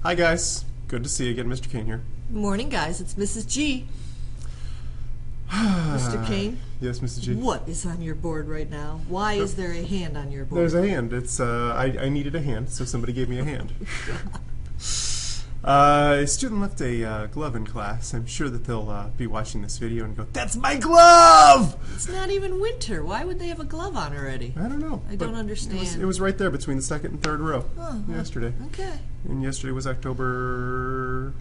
Hi guys, good to see you again, Mr. Kane here. Morning, guys. It's Mrs. G. Mr. Kane? Yes, Mrs. G. What is on your board right now? Why is there a hand on your board? There's a hand. It's I needed a hand, so somebody gave me a hand. A student left a glove in class. I'm sure that they'll be watching this video and go, "That's my glove!" It's not even winter. Why would they have a glove on already? I don't know. I don't understand. It was right there between the second and third row yesterday. Okay. And yesterday was October...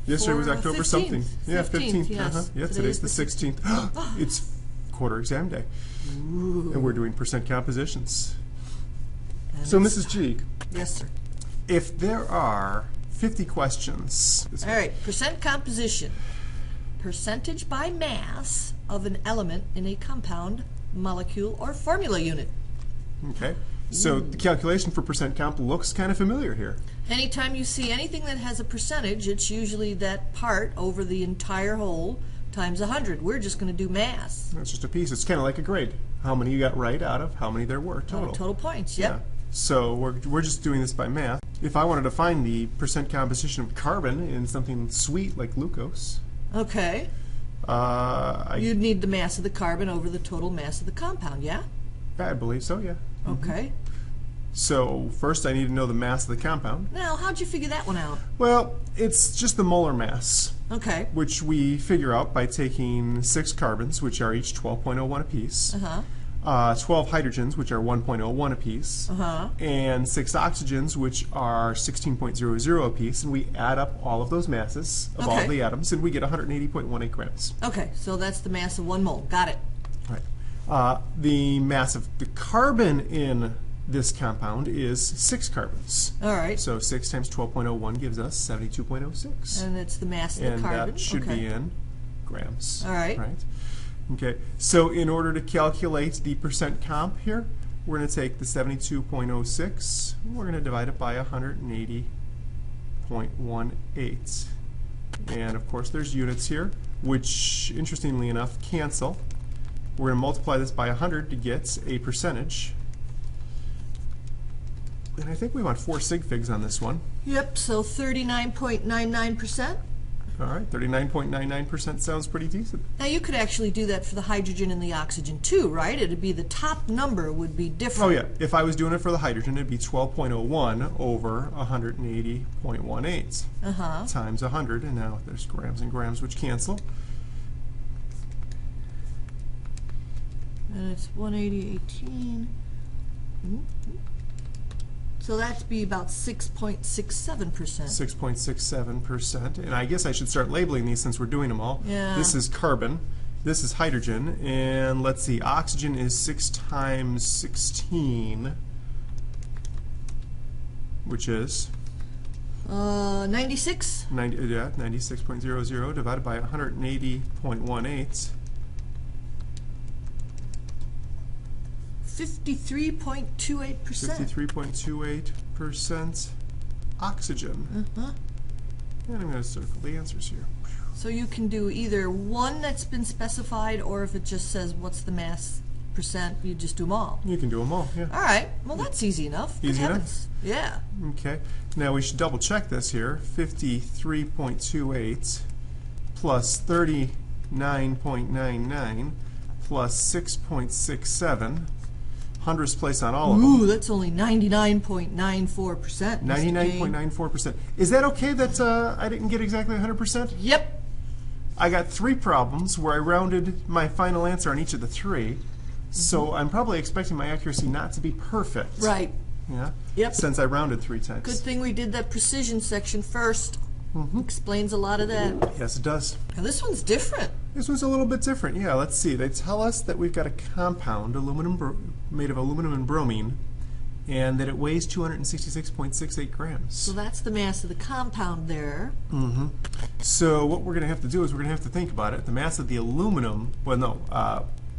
Yesterday was October 15th. something. Yeah, 15th. Yes. Yeah, today's the 16th. It's quarter exam day. Ooh. And we're doing percent compositions. And So, it's- Mrs. G, Yes, sir. if there are 50 questions... All right. Percent composition. Percentage by mass of an element in a compound, molecule, or formula unit. Okay. So the calculation for percent comp looks kind of familiar here. Anytime you see anything that has a percentage, it's usually that part over the entire whole times 100. We're just going to do mass. That's just a piece. It's kind of like a grade. How many you got right out of how many there were total. Total points, yep. Yeah. So we're just doing this by math. If I wanted to find the percent composition of carbon in something sweet like glucose, Okay. You'd need the mass of the carbon over the total mass of the compound, yeah? I believe so, yeah. Okay. So first I need to know the mass of the compound. Now, how'd you figure that one out? Well, it's just the molar mass, Okay. which we figure out by taking 6 carbons, which are each 12.01 apiece, Uh-huh. 12 hydrogens, which are 1.01 apiece, Uh-huh. and 6 oxygens, which are 16.00 apiece, and we add up all of those masses of all Okay. of the atoms, and we get 180.18 grams. Okay, so that's the mass of 1 mole. Got it. Right. The mass of the carbon in this compound is 6 carbons. All right. So 6 times 12.01 gives us 72.06. And it's the mass of the And carbon. that should okay. be in grams. All right. Right. Okay. So in order to calculate the percent comp here, we're going to take the 72.06. We're going to divide it by 180.18. And of course, there's units here, which interestingly enough cancel. We're going to multiply this by 100 to get a percentage. And I think we want 4 sig figs on this one. Yep, so 39.99%. All right, 39.99% sounds pretty decent. Now, you could actually do that for the hydrogen and the oxygen, too, right? It'd be the top number would be different. Oh yeah, if I was doing it for the hydrogen, it'd be 12.01 over 180.18 Uh-huh. times 100, and now there's grams and grams which cancel. And it's 180.18. So that'd be about 6.67%. 6.67%, and I guess I should start labeling these since we're doing them all. Yeah. This is carbon, this is hydrogen, and let's see, oxygen is 6 times 16, which is 96? 96.00 divided by 180.18. 53.28%. 53.28% oxygen. Uh-huh. And I'm going to circle the answers here. So you can do either one that's been specified, or if it just says what's the mass percent, you just do them all. You can do them all, yeah. All right. Well, that's easy enough. Good Easy enough? heavens. Yeah. Okay. Now we should double check this here. 53.28 plus 39.99 plus 6.67. Hundredths place on all of them. Ooh, that's only 99.94%. 99.94%. Is that okay that I didn't get exactly 100%? Yep. I got 3 problems where I rounded my final answer on each of the 3. So I'm probably expecting my accuracy not to be perfect. Right. Yeah. Yep. Since I rounded 3 times. Good thing we did that precision section first. Explains a lot of that. Yes, it does. Now, this one's different. This one's a little bit different. Yeah, let's see. They tell us that we've got a compound, made of aluminum and bromine, and that it weighs 266.68 grams. So that's the mass of the compound there. So what we're going to have to do is we're going to have to think about it. The mass of the aluminum, well, no,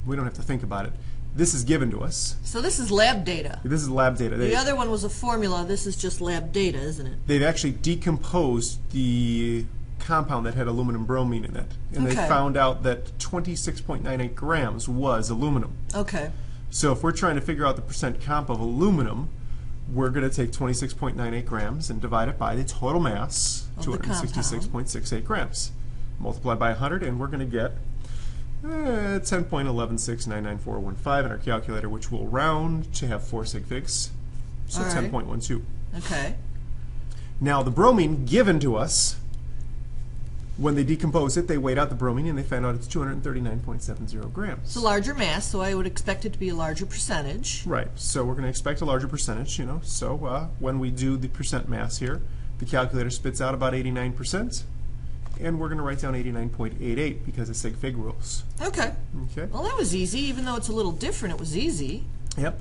we don't have to think about it. This is given to us. So this is lab data. This is lab data. The other one was a formula. This is just lab data, isn't it? They've actually decomposed the compound that had aluminum bromine in it. And they Okay. found out that 26.98 grams was aluminum. Okay. So if we're trying to figure out the percent comp of aluminum, we're going to take 26.98 grams and divide it by the total mass, Of the compound. 266.68 grams. Multiply by 100, and we're going to get 10.1699415 in our calculator, which will round to have 4 sig figs, so All right. 10.12. Okay. Now, the bromine given to us, when they decompose it, they weighed out the bromine and they found out it's 239.70 grams. It's a larger mass, so I would expect it to be a larger percentage. Right, so we're going to expect a larger percentage, you know. So when we do the percent mass here, the calculator spits out about 89%, and we're going to write down 89.88 because of sig fig rules. Okay. Okay. Well, that was easy. Even though it's a little different, it was easy. Yep.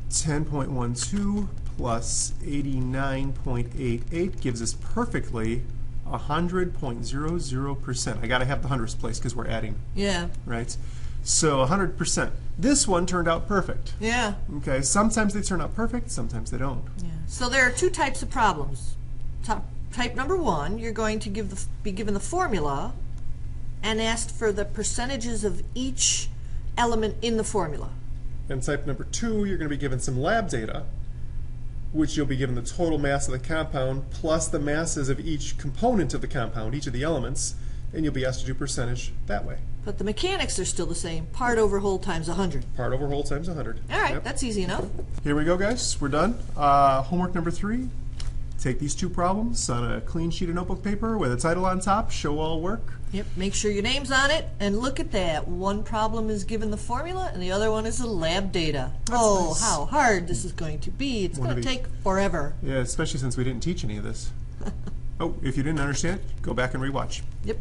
10.12 plus 89.88 gives us perfectly 100.00%. I got to have the hundredths place because we're adding, Yeah. right? So 100%. This one turned out perfect. Yeah. Okay, sometimes they turn out perfect, sometimes they don't. Yeah. So there are two types of problems. Type number one, you're going to be given the formula and asked for the percentages of each element in the formula. And type number 2, you're going to be given some lab data, which you'll be given the total mass of the compound plus the masses of each component of the compound, each of the elements, and you'll be asked to do percentage that way. But the mechanics are still the same. Part over whole times 100. Part over whole times 100. All right, Yep. that's easy enough. Here we go, guys. We're done. Homework number 3. Take these 2 problems on a clean sheet of notebook paper with a title on top, show all work. Yep, make sure your name's on it, and look at that. One problem is given the formula, and the other one is the lab data. Oh, nice. how hard this is going to be. It's One going of to the- take forever. Yeah, especially since we didn't teach any of this. Oh, if you didn't understand, go back and rewatch. Yep.